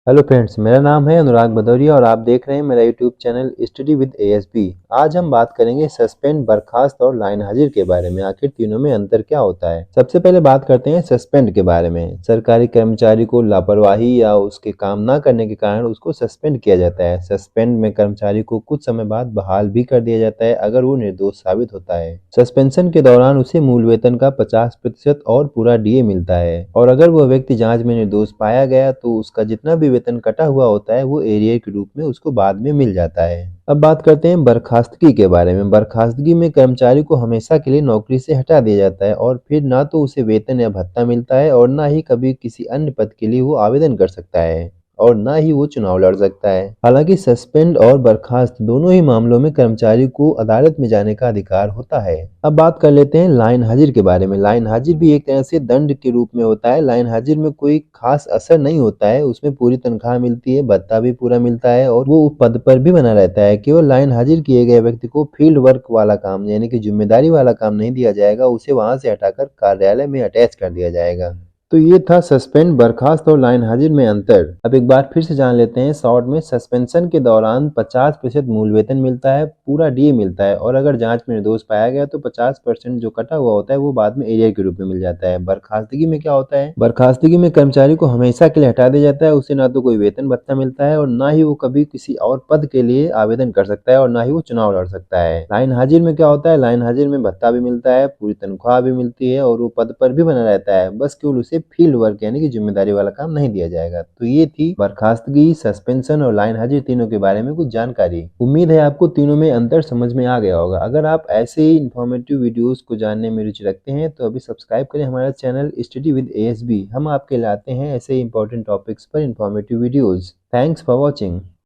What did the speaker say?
Hello friends, मेरा नाम है अनुराग भदौरिया और आप देख रहे हैं मेरा YouTube channel study with ASB. आज हम बात करेंगे सस्पेंड, बर्खास्त और लाइन हाजिर के बारे में। आखिर तीनों में अंतर क्या होता है। सबसे पहले बात करते हैं सस्पेंड के बारे में। सरकारी कर्मचारी को लापरवाही या उसके काम ना करने के कारण उसको सस्पेंड किया जाता है। सस्पेंड में कर्मचारी को कुछ समय बाद बहाल भी कर दिया जाता है अगर वो निर्दोष साबित होता है। सस्पेंशन के दौरान उसे मूल वेतन का 50% और पूरा डीए मिलता है, और अगर वह व्यक्ति जांच में निर्दोष पाया गया तो उसका जितना भी वेतन कटा हुआ होता है वो एरियर के रूप में उसको बाद में मिल जाता है। अब बात करते हैं बर्खास्तगी के बारे में। बर्खास्तगी में कर्मचारी को हमेशा के लिए नौकरी से हटा दिया जाता है और फिर ना तो उसे वेतन या भत्ता मिलता है और ना ही कभी किसी अन्य पद के लिए वो आवेदन कर सकता है और ना ही वो चुनाव लड़ सकता है। हालांकि सस्पेंड और बर्खास्त दोनों ही मामलों में कर्मचारी को अदालत में जाने का अधिकार होता है। अब बात कर लेते हैं लाइन हाजिर के बारे में। लाइन हाजिर भी एक तरह से दंड के रूप में होता है। लाइन हाजिर में कोई खास असर नहीं होता है, उसमें पूरी तनख्वाह मिलती है, भत्ता भी पूरा मिलता है और वो पद पर भी बना रहता है। केवल लाइन हाजिर किए गए व्यक्ति को फील्ड वर्क वाला काम यानी कि जिम्मेदारी वाला काम नहीं दिया जाएगा, उसे वहां से हटाकर कार्यालय में अटैच कर दिया जाएगा। तो ये था सस्पेंड, बर्खास्त और लाइन हाजिर में अंतर। अब एक बार फिर से जान लेते हैं शॉर्ट में। सस्पेंशन के दौरान 50% मूल वेतन मिलता है, पूरा डीए मिलता है, और अगर जांच में निर्दोष पाया गया तो 50% जो कटा हुआ होता है वो बाद में एरियर के रूप में मिल जाता है। बर्खास्तगी में क्या होता है, बर्खास्तगी में कर्मचारी को हमेशा के लिए हटा दिया जाता है। उसे ना तो कोई वेतन भत्ता मिलता है और ना ही वो कभी किसी और पद के लिए आवेदन कर सकता है और ना ही वो चुनाव लड़ सकता है। लाइन हाजिर में क्या होता है, लाइन हाजिर में भत्ता भी मिलता है, पूरी तनख्वाह भी मिलती है और वो पद पर भी बना रहता है, बस केवल उसे फील्ड वर्क यानी कि जिम्मेदारी वाला काम नहीं दिया जाएगा। तो ये थी बर्खास्तगी, सस्पेंशन और लाइन हाजिर तीनों के बारे में कुछ जानकारी। उम्मीद है आपको तीनों में अंतर समझ में आ गया होगा। अगर आप ऐसे ही इंफॉर्मेटिव वीडियोस को जानने में रुचि रखते हैं तो अभी सब्सक्राइब करें हमारा चैनल स्टडी विद एएसबी। हम आपके लाते हैं ऐसे इंपॉर्टेंट टॉपिक्स पर informative videos. Thanks for watching.